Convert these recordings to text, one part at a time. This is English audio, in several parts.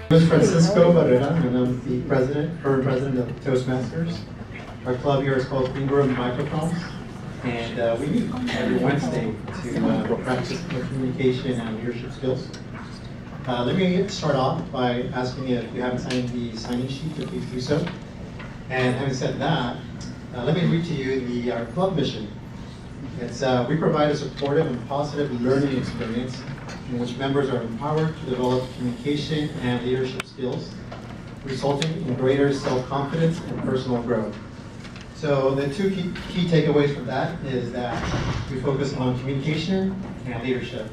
name is Francisco Barrera, and I'm the current president of Toastmasters. Our club here is called Ingram Microphones, and we meet every Wednesday to practice communication and leadership skills. Let me start off by asking if you haven't signed the sign-in sheet, to please do so. And having said that, let me read to you our club mission. It's we provide a supportive and positive learning experience in which members are empowered to develop communication and leadership skills, resulting in greater self-confidence and personal growth. So the two key takeaways from that is that we focus on communication and leadership.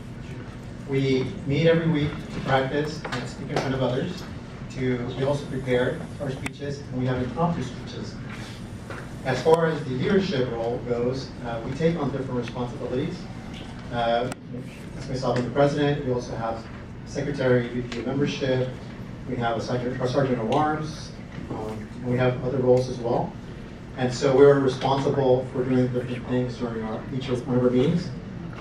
We meet every week to practice and speak in front of others. We also prepare our speeches, and we have impromptu speeches. As far as the leadership role goes, we take on different responsibilities. As myself and the president, we also have secretary, VP of membership, we have a sergeant of arms, and we have other roles as well. And so we're responsible for doing different things during each one of our meetings.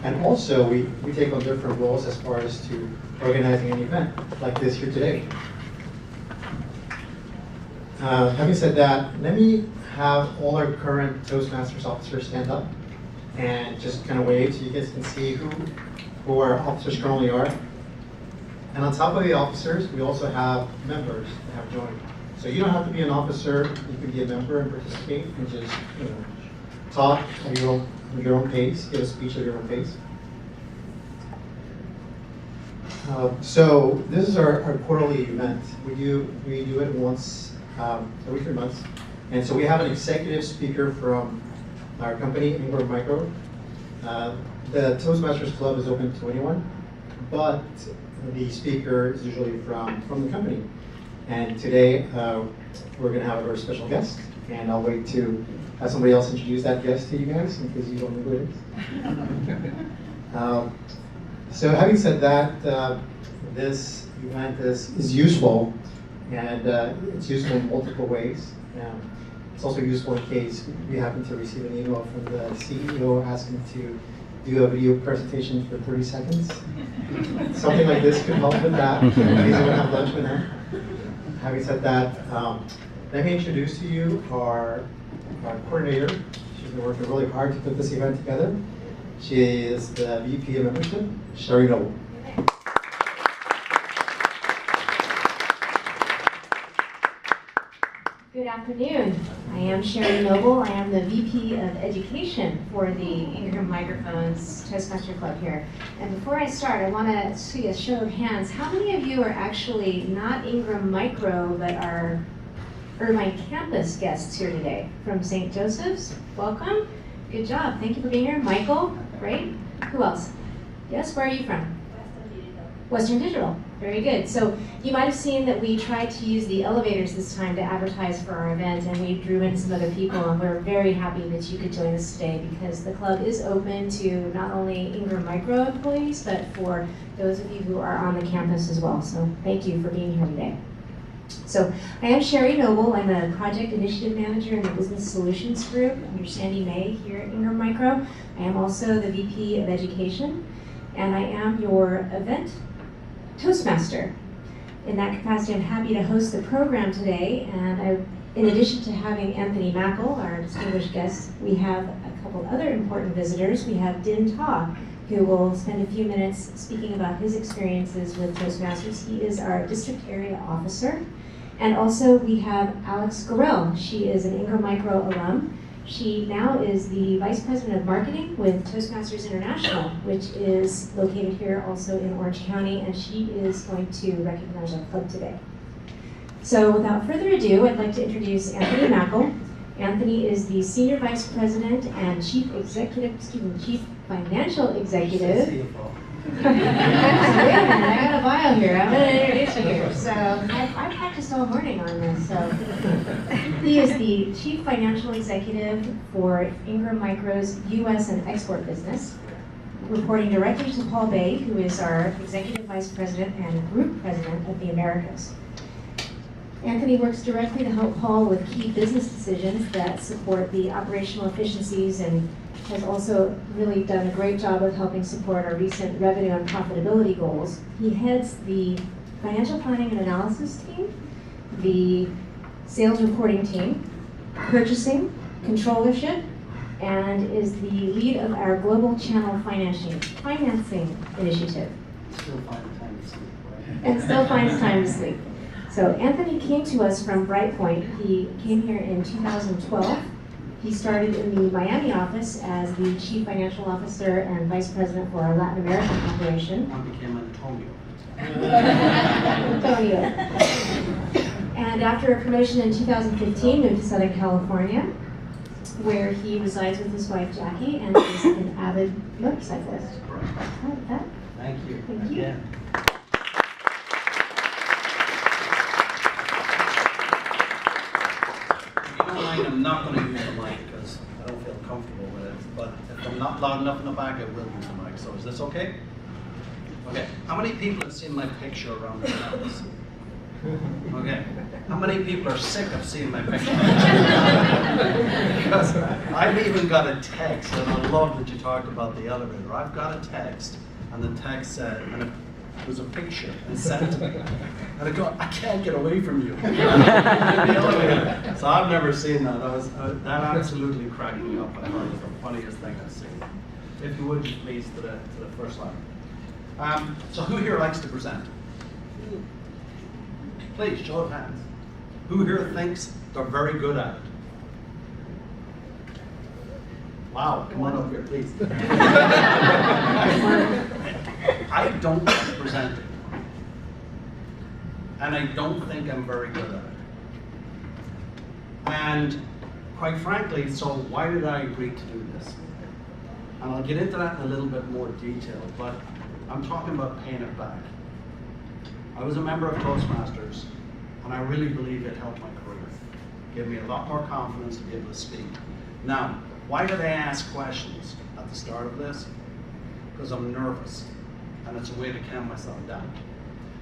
And also we take on different roles as far as to organizing an event like this here today. Having said that, let me have all our current Toastmasters officers stand up and just kind of wave so you guys can see who our officers currently are. And on top of the officers, we also have members that have joined. So you don't have to be an officer, you can be a member and participate and just talk at your own pace, give a speech at your own pace. So this is our quarterly event. We do it once every 3 months. And so we have an executive speaker from our company, Ingram Micro. The Toastmasters Club is open to anyone, but the speaker is usually from the company. And today, we're going to have a very special guest, and I'll wait to have somebody else introduce that guest to you guys, in case you don't know who it is. So having said that, this event is useful, and it's useful in multiple ways. It's also useful in case we happen to receive an email from the CEO asking to do a video presentation for 30 seconds. Something like this could help with that. Please don't have lunch with them. Having said that, let me introduce to you our coordinator. She's been working really hard to put this event together. She is the VP of membership, Sherry Noble. Good afternoon. I am Sherry Noble. I am the VP of Education for the Ingram Microphones Toastmaster Club here. And before I start, I want to see a show of hands. How many of you are actually not Ingram Micro, but are Irvine campus guests here today from St. Joseph's? Welcome. Good job. Thank you for being here. Michael, great. Who else? Yes, where are you from? Western Digital. Very good. So you might have seen that we tried to use the elevators this time to advertise for our event, and we drew in some other people, and we're very happy that you could join us today because the club is open to not only Ingram Micro employees, but for those of you who are on the campus as well. So thank you for being here today. So I am Sherry Noble. I'm a project initiative manager in the Business Solutions Group under Sandy May here at Ingram Micro. I am also the VP of Education, and I am your event Toastmaster. In that capacity, I'm happy to host the program today, and in addition to having Anthony Mackle, our distinguished guest, we have a couple other important visitors. We have Din Ta, who will spend a few minutes speaking about his experiences with Toastmasters. He is our district area officer. And also we have Alex Gorell. She is an Ingram Micro alum. She now is the Vice President of Marketing with Toastmasters International, which is located here also in Orange County, and she is going to recognize our club today. So without further ado, I'd like to introduce Anthony Mackle. Anthony is the Senior Vice President and Chief Financial Executive. Wait a minute, I got a bio here. I'm going to introduce you here. So I practiced all morning on this. So he is the Chief Financial Executive for Ingram Micro's U.S. and export business, reporting directly to Paul Bay, who is our Executive Vice President and Group President of the Americas. Anthony works directly to help Paul with key business decisions that support the operational efficiencies and has also really done a great job of helping support our recent revenue and profitability goals. He heads the financial planning and analysis team, the sales reporting team, purchasing, controllership, and is the lead of our global channel financing initiative. Still find time to sleep, right? And still finds time to sleep. So Anthony came to us from Brightpoint. He came here in 2012. He started in the Miami office as the Chief Financial Officer and Vice President for our Latin American operation. One became Antonio. Antonio. And after a promotion in 2015, moved to Southern California, where he resides with his wife Jackie and is an avid motorcyclist. Correct. With that, Thank you. Thank you. Again. If you don't mind, I'm not going to use the mic because I don't feel comfortable with it. But if I'm not loud enough in the back, I will use the mic. So is this okay? Okay. How many people have seen my picture around the house? Okay. How many people are sick of seeing my picture? Because I've even got a text, and I love that you talked about the elevator. I've got a text, and the text said, and it was a picture, and sent to me. And I go, I can't get away from you. The elevator. So I've never seen that. That absolutely cracked me up. I thought it was the funniest thing I've seen. If you would, please, to the first line. So who here likes to present? Please, show of hands. Who here thinks they're very good at it? Wow, come on up here, please. I don't like presenting. And I don't think I'm very good at it. And quite frankly, so why did I agree to do this? And I'll get into that in a little bit more detail, but I'm talking about paying it back. I was a member of Toastmasters, and I really believe it helped my career. Gave me a lot more confidence to be able to speak. Now, why did I ask questions at the start of this? Because I'm nervous, and it's a way to calm myself down.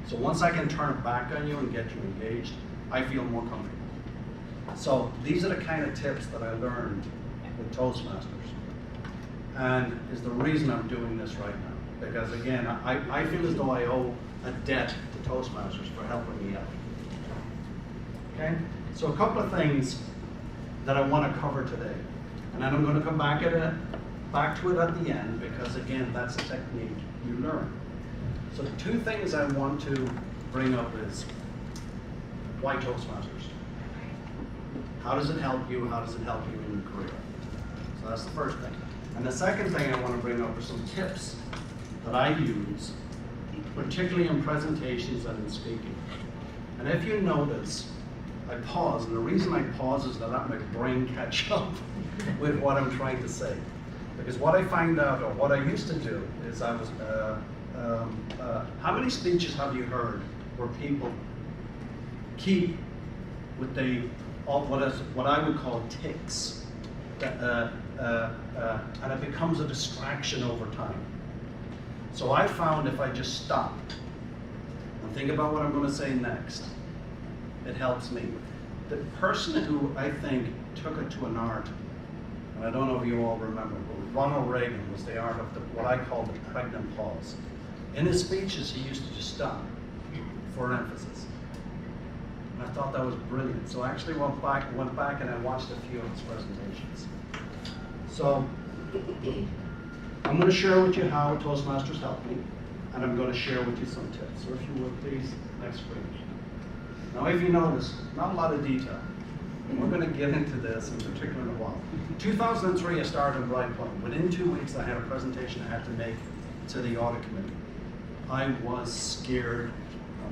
So once I can turn it back on you and get you engaged, I feel more comfortable. So these are the kind of tips that I learned with Toastmasters, and is the reason I'm doing this right now. Because again, I feel as though I owe a debt to Toastmasters for helping me out. Okay? So a couple of things that I want to cover today. And then I'm going to come back to it at the end, because again, that's a technique you learn. So the two things I want to bring up is, why Toastmasters? How does it help you? How does it help you in your career? So that's the first thing. And the second thing I want to bring up are some tips that I use, particularly in presentations and in speaking. And if you notice, I pause, and the reason I pause is to let my brain catch up with what I'm trying to say. Because what I find out, or what I used to do, is I was, how many speeches have you heard where people keep with what I would call tics, and it becomes a distraction over time. So I found if I just stop and think about what I'm going to say next, it helps me. The person who I think took it to an art, and I don't know if you all remember, but Ronald Reagan was the art of what I call the pregnant pause. In his speeches, he used to just stop for emphasis. And I thought that was brilliant. So I actually went back and I watched a few of his presentations. So I'm going to share with you how Toastmasters helped me, and I'm going to share with you some tips. So if you would, please, next screen. Now, if you notice, not a lot of detail. We're going to get into this in particular in a while. 2003, I started at Brightpoint. Within 2 weeks, I had a presentation I had to make to the audit committee. I was scared.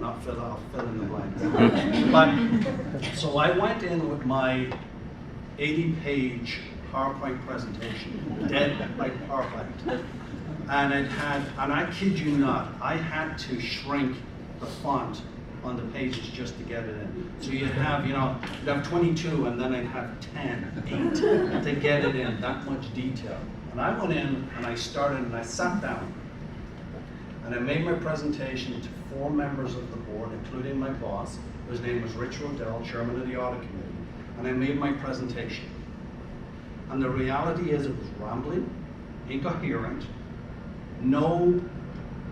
I'll fill in the blank. But, so I went in with my 80-page PowerPoint presentation, dead by PowerPoint. And I kid you not, I had to shrink the font on the pages just to get it in. So you'd have 22, and then I'd have 10, 8 to get it in, that much detail. And I went in and I started and I sat down and I made my presentation to 4 members of the board, including my boss, whose name was Rich Rodell, chairman of the audit committee, and I made my presentation. And the reality is it was rambling, incoherent, no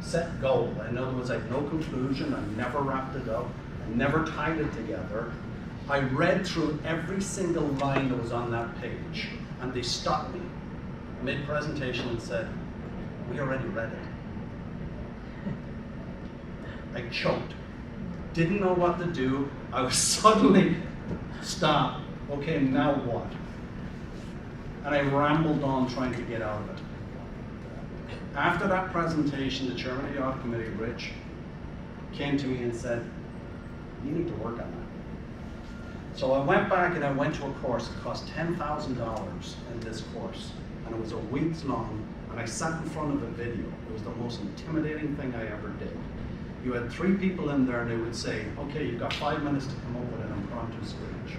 set goal. In other words, I had no conclusion, I never wrapped it up, I never tied it together. I read through every single line that was on that page, and they stopped me mid-presentation and said, "We already read it." I choked. Didn't know what to do. I was suddenly stopped. Okay, now what? And I rambled on trying to get out of it. After that presentation, the chairman of the audit committee, Rich, came to me and said, "You need to work on that." So I went back and I went to a course. It cost $10,000 in this course, and it was a week long, and I sat in front of a video. It was the most intimidating thing I ever did. You had 3 people in there, and they would say, "Okay, you've got 5 minutes to come up with an impromptu speech.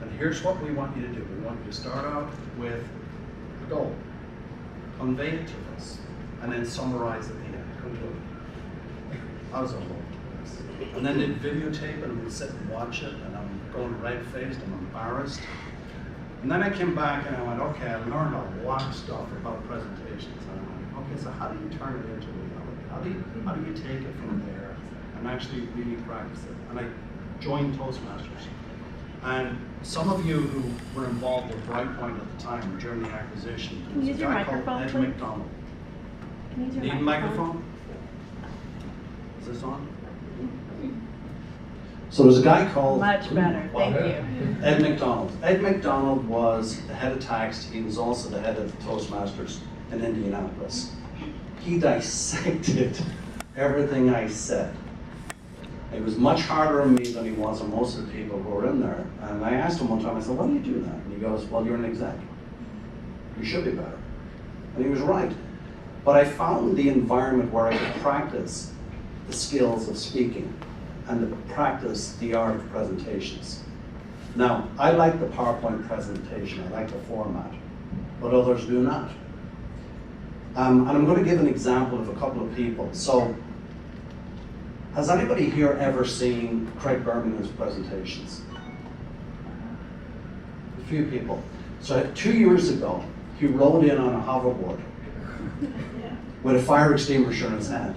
And here's what we want you to do. We want you to start out with a goal, convey it to us, and then summarize at the end, conclude." I was all over the place. And then they'd videotape it, and we'd sit and watch it, and I'm going red-faced, I'm embarrassed. And then I came back and I went, okay, I learned a lot of stuff about presentations. And I went, okay, so how do you turn it into reality? How do you take it from there and actually really practice it? And I joined Toastmasters. And some of you who were involved with Brightpoint at the time during the acquisition, Can you use your microphone, Ed please? McDonald. Can you use your Need a microphone? Is this on? So there's a guy called... Much better, thank you. Ed McDonald. Ed McDonald was the head of tax. He was also the head of Toastmasters in Indianapolis. He dissected everything I said. It was much harder on me than he was on most of the people who were in there. And I asked him one time, I said, "Why do you do that?" And he goes, "Well, you're an exec. You should be better." And he was right. But I found the environment where I could practice the skills of speaking and to practice the art of presentations. Now, I like the PowerPoint presentation, I like the format, but others do not. And I'm going to give an example of a couple of people. So, has anybody here ever seen Craig Birmingham's presentations? A few people. So 2 years ago, he rode in on a hoverboard with a fire extinguisher in his hand.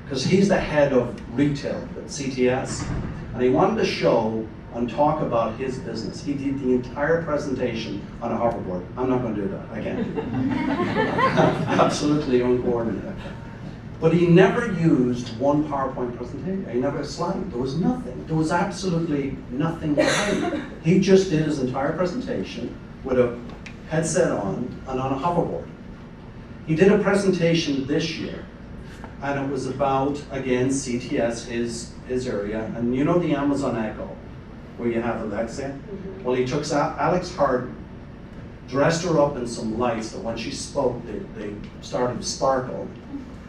Because he's the head of retail at CTS, and he wanted to show and talk about his business. He did the entire presentation on a hoverboard. I'm not going to do that, I can't do that. Absolutely uncoordinated. But he never used one PowerPoint presentation. He never slide. There was nothing. There was absolutely nothing behind it. He just did his entire presentation with a headset on and on a hoverboard. He did a presentation this year, and it was about, again, CTS, his area. And you know the Amazon Echo, where you have Alexa? Mm-hmm. Well, he took Alex Harden, dressed her up in some lights that when she spoke, they started to sparkle,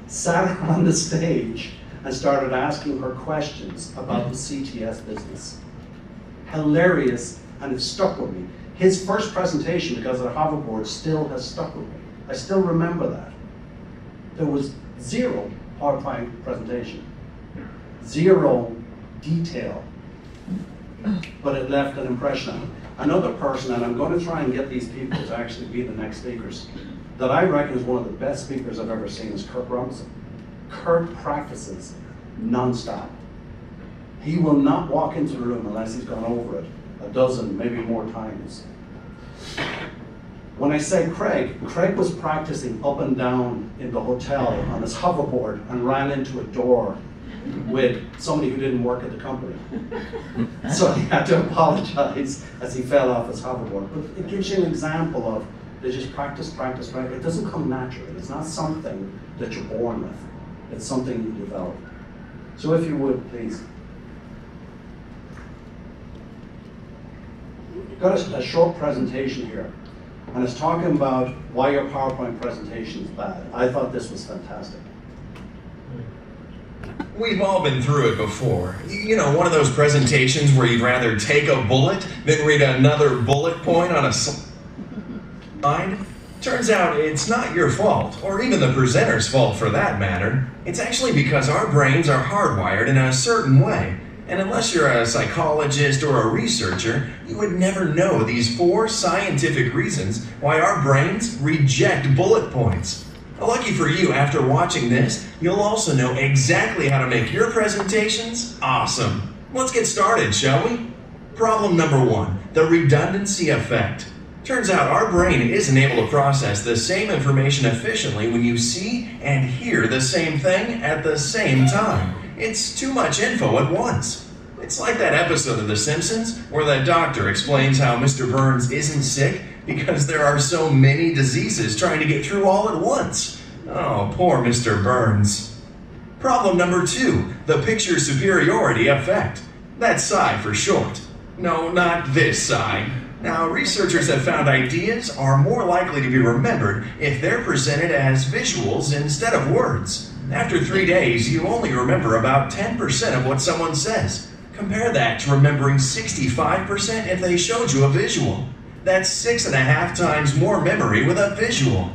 sat her on the stage, and started asking her questions about the CTS business. Hilarious, and it stuck with me. His first presentation, because of the hoverboard, still has stuck with me. I still remember that. There was zero PowerPoint presentation, zero detail, but it left an impression on me. Another person, and I'm going to try and get these people to actually be the next speakers, that I reckon is one of the best speakers I've ever seen is Kurt Robinson. Kurt practices non-stop. He will not walk into the room unless he's gone over it a dozen, maybe more times. When I say Craig was practicing up and down in the hotel on his hoverboard and ran into a door with somebody who didn't work at the company. So he had to apologize as he fell off his hoverboard. But it gives you an example of they just practice, practice, practice. It doesn't come naturally. It's not something that you're born with. It's something you develop. So if you would, please. Got a short presentation here, and it's talking about why your PowerPoint presentation is bad. I thought this was fantastic. We've all been through it before. You know, one of those presentations where you'd rather take a bullet than read another bullet point on a slide. Turns out it's not your fault, or even the presenter's fault for that matter. It's actually because our brains are hardwired in a certain way. And unless you're a psychologist or a researcher, you would never know these 4 scientific reasons why our brains reject bullet points. Lucky for you, after watching this, you'll also know exactly how to make your presentations awesome. Let's get started, shall we? Problem number 1, the redundancy effect. Turns out our brain isn't able to process the same information efficiently when you see and hear the same thing at the same time. It's too much info at once. It's like that episode of The Simpsons where that doctor explains how Mr. Burns isn't sick because there are so many diseases trying to get through all at once. Oh, poor Mr. Burns. Problem number 2, the picture superiority effect. That's PSI for short. No, not this PSI. Now, researchers have found ideas are more likely to be remembered if they're presented as visuals instead of words. After 3 days, you only remember about 10% of what someone says. Compare that to remembering 65% if they showed you a visual. That's 6.5 times more memory with a visual.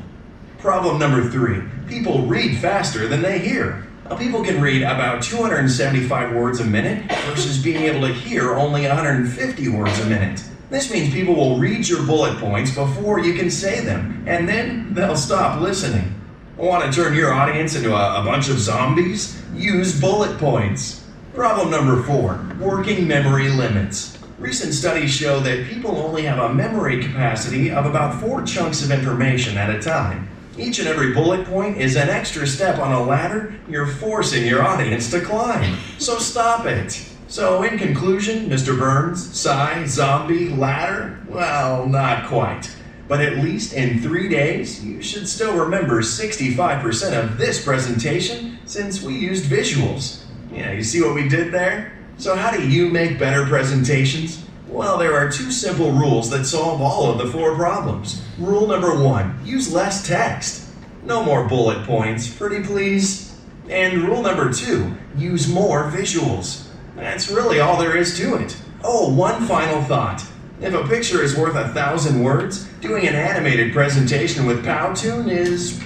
Problem number 3, people read faster than they hear. People can read about 275 words a minute versus being able to hear only 150 words a minute. This means people will read your bullet points before you can say them, and then they'll stop listening. Want to turn your audience into a bunch of zombies? Use bullet points. Problem number 4, working memory limits. Recent studies show that people only have a memory capacity of about 4 chunks of information at a time. Each and every bullet point is an extra step on a ladder you're forcing your audience to climb. So stop it. So in conclusion, Mr. Burns, PSI, zombie, ladder, well, not quite. But at least in 3 days, you should still remember 65% of this presentation since we used visuals. Yeah, you see what we did there? So how do you make better presentations? Well, there are 2 simple rules that solve all of the 4 problems. Rule number 1, use less text. No more bullet points, pretty please. And rule number 2, use more visuals. That's really all there is to it. Oh, one final thought. If a picture is worth 1,000 words, doing an animated presentation with Powtoon is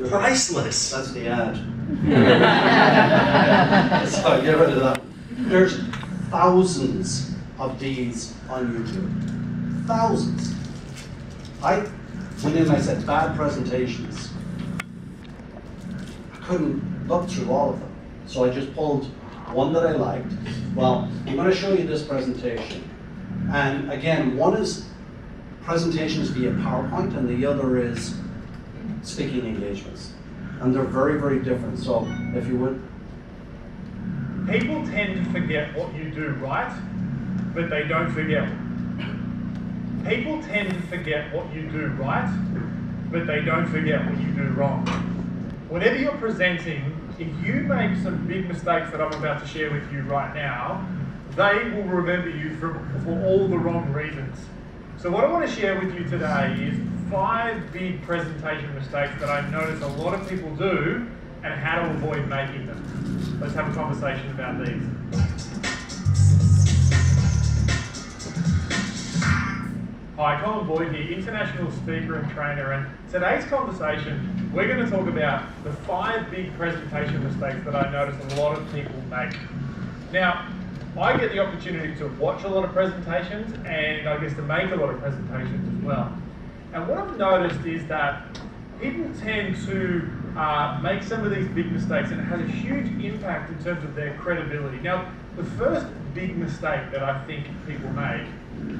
priceless. That's the ad. So get rid of that. There's thousands of these on YouTube. Thousands. I went in and I said, bad presentations. I couldn't look through all of them. So I just pulled one that I liked. Well, I'm going to show you this presentation. And again, one is presentations via PowerPoint and the other is speaking engagements. And they're very, very different. So if you would. People tend to forget what you do right, but they don't forget. People tend to forget what you do right, but they don't forget what you do wrong. Whenever you're presenting, if you make some big mistakes that I'm about to share with you right now, they will remember you for all the wrong reasons. So what I want to share with you today is 5 big presentation mistakes that I notice a lot of people do and how to avoid making them. Let's have a conversation about these. Hi, Colin Boyd here, international speaker and trainer, and today's conversation, we're going to talk about the 5 big presentation mistakes that I notice a lot of people make. Now, I get the opportunity to watch a lot of presentations and I guess to make a lot of presentations as well. And what I've noticed is that people tend to make some of these big mistakes and it has a huge impact in terms of their credibility. Now, the first big mistake that I think people make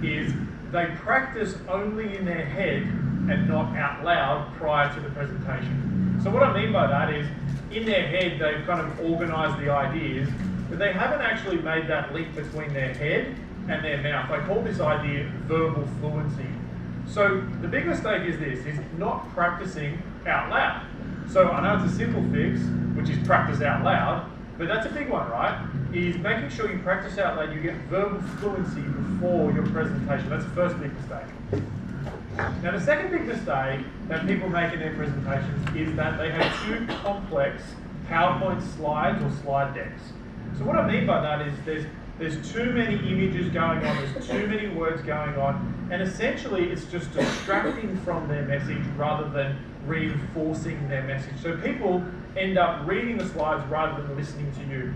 is they practice only in their head and not out loud prior to the presentation. So what I mean by that is, in their head they've kind of organised the ideas, but they haven't actually made that link between their head and their mouth. I call this idea verbal fluency. So the big mistake is this, is not practicing out loud. So I know it's a simple fix, which is practice out loud, but that's a big one, right? Is making sure you practice out loud, you get verbal fluency before your presentation. That's the first big mistake. Now the second big mistake that people make in their presentations is that they have too complex PowerPoint slides or slide decks. So what I mean by that is there's too many images going on, there's too many words going on, and essentially it's just distracting from their message rather than reinforcing their message. So people end up reading the slides rather than listening to you.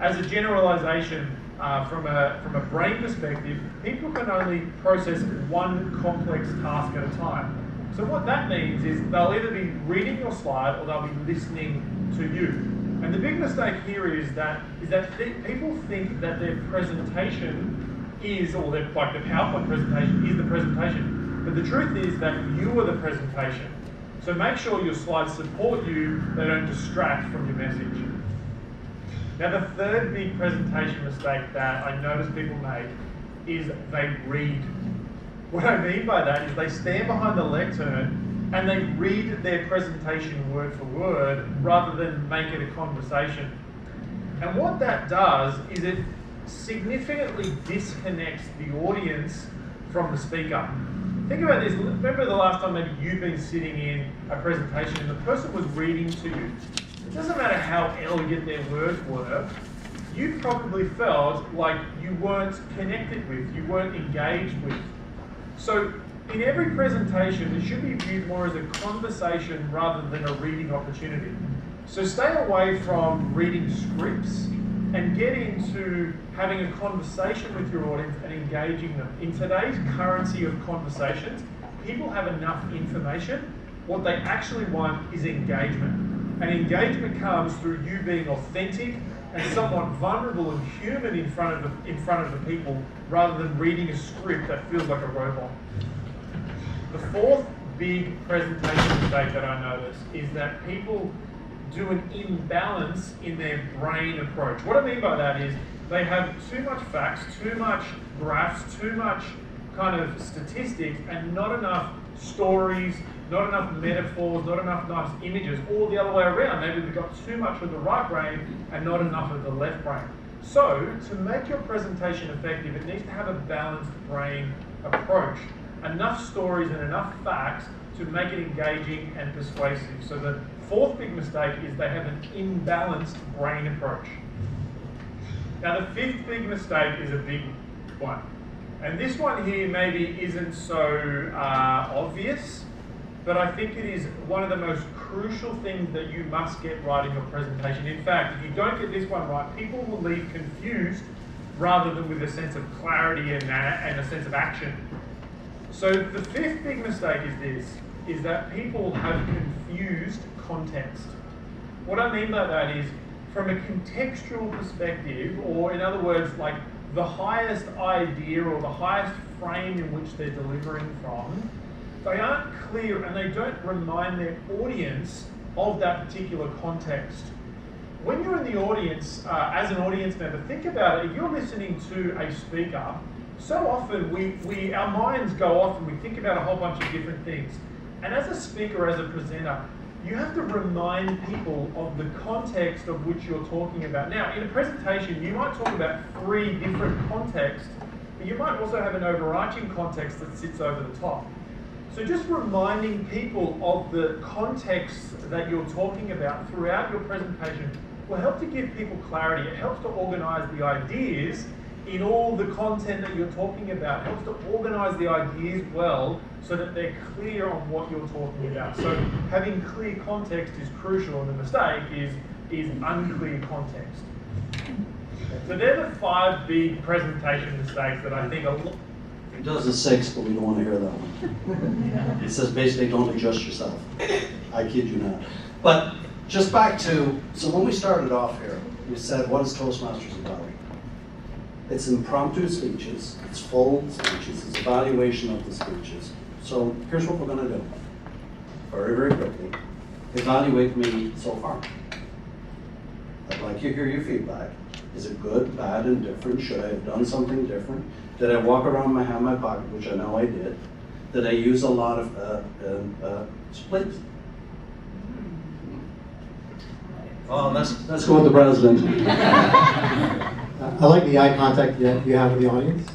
As a generalization, from a brain perspective, people can only process one complex task at a time. So what that means is they'll either be reading your slide or they'll be listening to you. And the big mistake here is that people think that their presentation is, or their PowerPoint presentation is the presentation. But the truth is that you are the presentation. So make sure your slides support you, they don't distract from your message. Now the third big presentation mistake that I notice people make is they read. What I mean by that is they stand behind the lectern and they read their presentation word for word rather than make it a conversation. And what that does is it significantly disconnects the audience from the speaker. Think about this. Remember the last time maybe you've been sitting in a presentation and the person was reading to you. It doesn't matter how elegant their words were, you probably felt like you weren't connected with, you weren't engaged with. So in every presentation, it should be viewed more as a conversation rather than a reading opportunity. So stay away from reading scripts and get into having a conversation with your audience and engaging them. In today's currency of conversations, people have enough information. What they actually want is engagement. And engagement comes through you being authentic and somewhat vulnerable and human in front of the people, rather than reading a script that feels like a robot. The fourth big presentation mistake that I notice is that people do an imbalance in their brain approach. What I mean by that is they have too much facts, too much graphs, too much kind of statistics, and not enough stories, not enough metaphors, not enough nice images, or the other way around. Maybe they've got too much of the right brain and not enough of the left brain. So, to make your presentation effective, it needs to have a balanced brain approach. Enough stories and enough facts to make it engaging and persuasive. So the fourth big mistake is they have an imbalanced brain approach. Now the fifth big mistake is a big one. And this one here maybe isn't so obvious, but I think it is one of the most crucial things that you must get right in your presentation. In fact, if you don't get this one right, people will leave confused rather than with a sense of clarity and a sense of action. So the fifth big mistake is that people have confused context. What I mean by that is, from a contextual perspective, or in other words, like the highest idea or the highest frame in which they're delivering from, they aren't clear and they don't remind their audience of that particular context. When you're in the audience, as an audience member, think about it. If you're listening to a speaker, so often our minds go off and we think about a whole bunch of different things. And as a speaker, as a presenter, you have to remind people of the context of which you're talking about. Now, in a presentation, you might talk about 3 different contexts, but you might also have an overarching context that sits over the top. So just reminding people of the context that you're talking about throughout your presentation will help to give people clarity. It helps to organize the ideas in all the content that you're talking about. It helps to organize the ideas well so that they're clear on what you're talking about. So having clear context is crucial, and the mistake is unclear context. So they're the 5 big presentation mistakes that I think are... It does the 6, but we don't want to hear that one. It says basically don't adjust yourself. I kid you not. But just back to, so when we started off here, we said, what is Toastmasters about? It's impromptu speeches, it's full speeches, it's evaluation of the speeches. So here's what we're going to do. Very, very quickly. Evaluate me so far. I'd like you to hear your feedback. Is it good, bad, indifferent? Should I have done something different? Did I walk around my hand in my pocket, which I know I did? Did I use a lot of splits? Oh, let's go with the president. I like the eye contact that you have with the audience.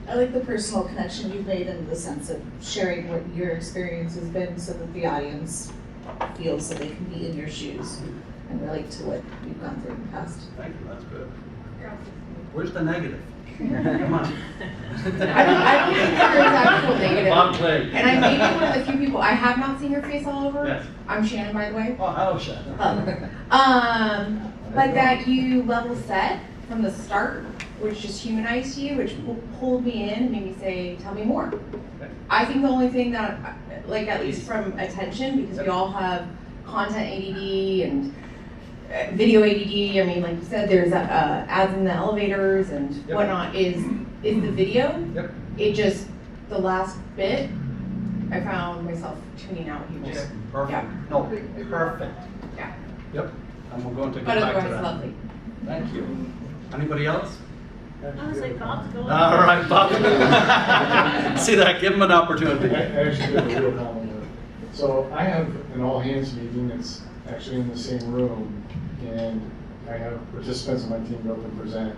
I like the personal connection you've made in the sense of sharing what your experience has been so that the audience feels that they can be in your shoes and relate to what you've gone through in the past. Thank you, that's good. Where's the negative? Come on. I don't think there is actual negative. Bob Clay. And I may be one of the few people, I have not seen your face all over. Yes. I'm Shannon, by the way. Oh, hello, Shannon. But that you level set from the start which just humanized you, which pulled me in and made me say, tell me more. I think the only thing that, like at least from attention, because we all have content ADD and video ADD, I mean, like you said, there's ads in the elevators and whatnot, is the video. Yep. It just, the last bit, I found myself tuning out. You just, Perfect. yeah. No, perfect. Yeah. Yep. And we're going to get But back to otherwise, that. lovely. Thank you. Anybody else? I was like, Bob's going. All right, Bob. See that? Give him an opportunity. I actually did a real compliment. So I have an all hands meeting that's actually in the same room, and I have participants on my team go up and present.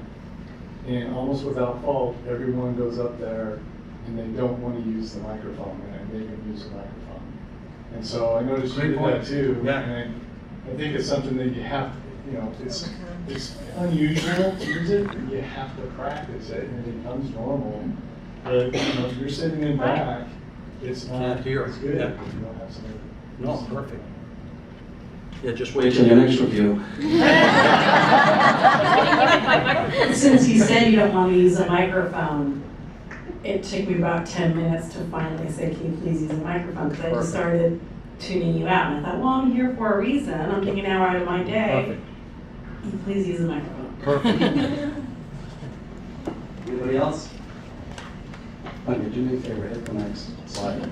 And almost without fault, everyone goes up there and they don't want to use the microphone, and I make them use the microphone. And so I noticed you Great did point. that too. Yeah. And I think it's something that you have to, it's unusual to use it, but you have to practice it, and it becomes normal. But if you're sitting in back, it's not, Can't hear. it's good. Yeah. You don't have somebody. No, perfect. Yeah, just Wait till your next review. Since you said you don't want to use a microphone, it took me about 10 minutes to finally say, can you please use a microphone? Because I just started tuning you out. And I thought, well, I'm here for a reason. I'm taking an hour out of my day. Perfect. Can you please use a microphone? Perfect. Anybody else? Okay, do me a favor, hit the next slide.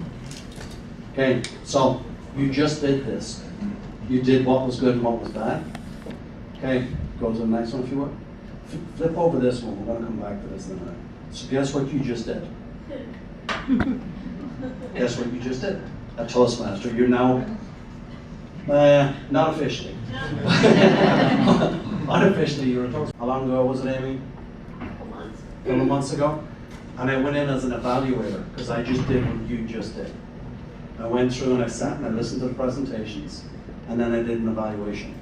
Okay, so you just did this. You did what was good and what was bad. Okay, go to the next one if you would. Flip over this one, we're gonna come back to this in a minute. So guess what you just did? Guess what you just did? A Toastmaster. You're now, not officially. Unofficially, you're a Toastmaster. How long ago was it, Amy? A couple months ago. And I went in as an evaluator because I just did what you just did. I went through and I sat and I listened to the presentations, and then I did an evaluation.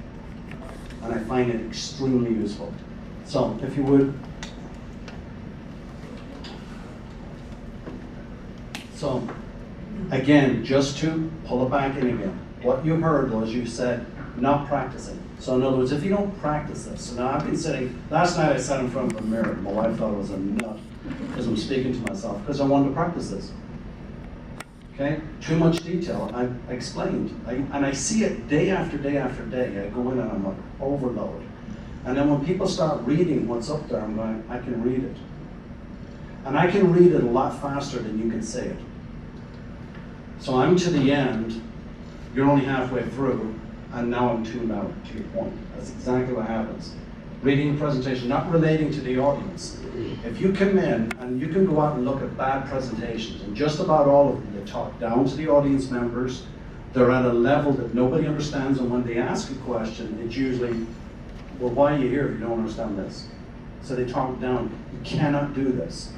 And I find it extremely useful. So, if you would. So, again, just to pull it back in again, what you heard was you said, not practicing. So in other words, if you don't practice this, so now I've been sitting, last night I sat in front of a mirror, my wife thought I was a nut, because I'm speaking to myself, because I wanted to practice this. Okay, too much detail, I explained, and I see it day after day after day. I go in and I'm like, overload. And then when people start reading what's up there, I'm going, I can read it. And I can read it a lot faster than you can say it. So I'm to the end, you're only halfway through, and now I'm tuned out, to your point. That's exactly what happens. Reading the presentation, not relating to the audience. If you come in and you can go out and look at bad presentations, and just about all of them, they talk down to the audience members, they're at a level that nobody understands, and when they ask a question, it's usually, well, why are you here if you don't understand this? So they talk down. You cannot do this.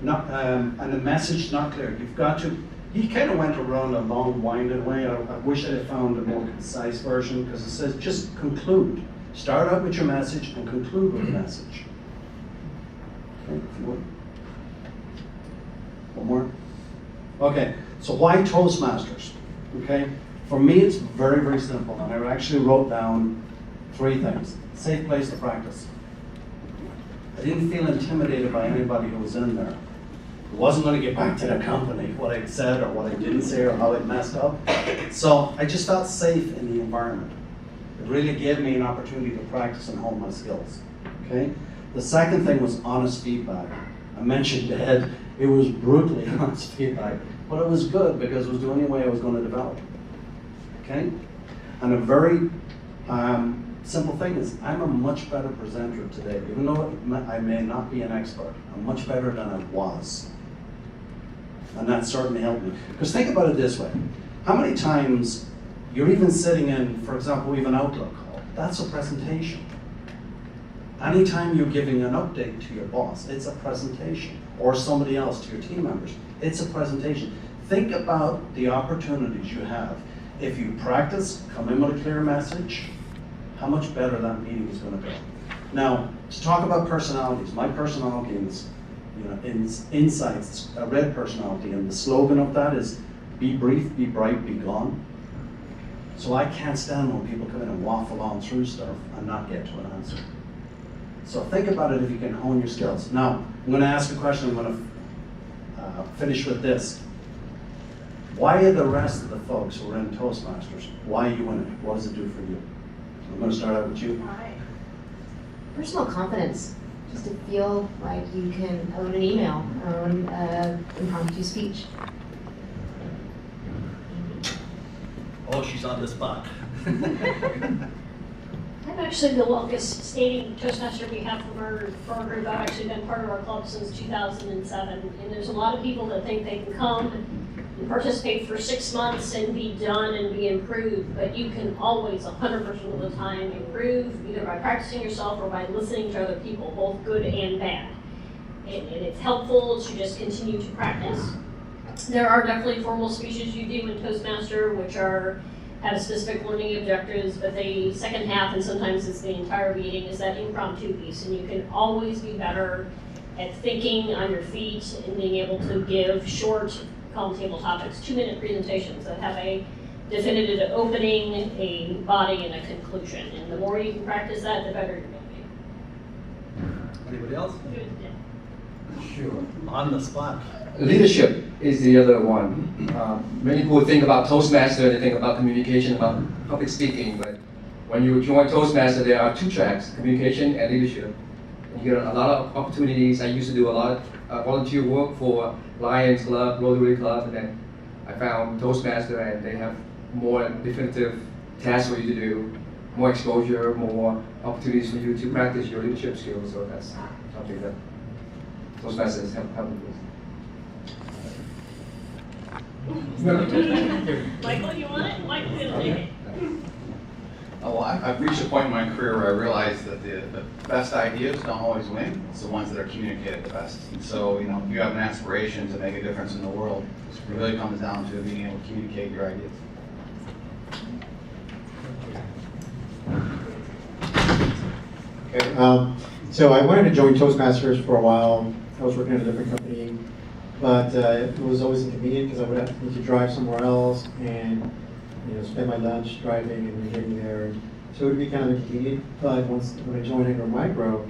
Not, and the message is not clear. You've got to, he kind of went around a long, winded way. I wish I had found a more concise version, because it says just conclude. Start out with your message and conclude with the message. Okay, if you would. One more. Okay, so why Toastmasters? Okay, for me it's very, very simple, and I actually wrote down 3 things. Safe place to practice. I didn't feel intimidated by anybody who was in there. I wasn't going to get back to the company, what I'd said or what I didn't say or how I'd messed up. So I just felt safe in the environment. It really gave me an opportunity to practice and hone my skills. Okay. The second thing was honest feedback. I mentioned Ed, it was brutally honest feedback, but it was good because it was the only way I was going to develop. Okay. And a very simple thing is, I'm a much better presenter today, even though I may not be an expert. I'm much better than I was. And that certainly helped me. Because think about it this way. How many times you're even sitting in, for example, we have an Outlook call. That's a presentation. Anytime you're giving an update to your boss, it's a presentation. Or somebody else, to your team members, it's a presentation. Think about the opportunities you have. If you practice, come in with a clear message, how much better that meeting is going to go. Now, to talk about personalities, my personality is, insights, a red personality, and the slogan of that is, be brief, be bright, be gone. So I can't stand when people come in and waffle on through stuff and not get to an answer. So think about it if you can hone your skills. Now, I'm going to ask a question. I'm going to finish with this. Why are the rest of the folks who are in Toastmasters, why are you in it? What does it do for you? I'm going to start out with you. Personal confidence, just to feel like you can own an email, own an impromptu speech. Oh, she's on the spot. I'm actually the longest standing Toastmaster we have from our group. I've actually been part of our club since 2007. And there's a lot of people that think they can come and participate for 6 months and be done and be improved. But you can always, 100% of the time, improve either by practicing yourself or by listening to other people, both good and bad. And it's helpful to just continue to practice. There are definitely formal speeches you do in Toastmaster, which have specific learning objectives, but the second half, and sometimes it's the entire meeting, is that impromptu piece. And you can always be better at thinking on your feet and being able to give short, calm table topics, 2-minute presentations that have a definitive opening, a body, and a conclusion. And the more you can practice that, the better you're going to be. Anybody else? Sure. On the spot. Leadership is the other one. Many people think about Toastmaster, they think about communication, about public speaking, but when you join Toastmaster, there are 2 tracks, communication and leadership. And you get a lot of opportunities. I used to do a lot of volunteer work for Lions Club, Rotary Club, and then I found Toastmaster and they have more definitive tasks for you to do, more exposure, more opportunities for you to practice your leadership skills, so that's something that Toastmasters is helping with. Michael, you want it? Michael's gonna take it. Oh, well, I've reached a point in my career where I realized that the best ideas don't always win. It's the ones that are communicated the best. And so, you know, if you have an aspiration to make a difference in the world, it really comes down to being able to communicate your ideas. Okay, so I wanted to join Toastmasters for a while. I was working at a different company, but it was always inconvenient because I would have to need to drive somewhere else and spend my lunch driving and getting there. So it would be kind of inconvenient. But when I joined Ingram Micro,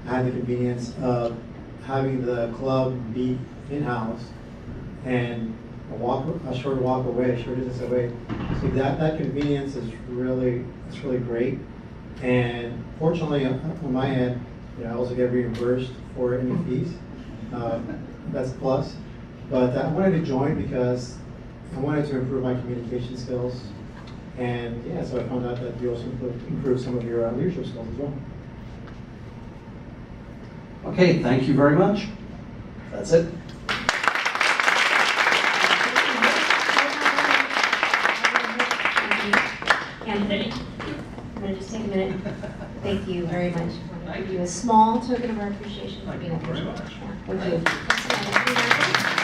I had the convenience of having the club be in-house and a short walk away, short distance away. So that convenience is really great. And fortunately, on my end, I also get reimbursed for any fees. That's a plus. But I wanted to join because I wanted to improve my communication skills. And yeah, so I found out that you also improve some of your leadership skills as well. Okay, thank you very much. That's it. Anthony, I'm going to just take a minute. Thank you very much. I want to give you a small token of our appreciation for being up here. Thank you very much. Yeah, thank you.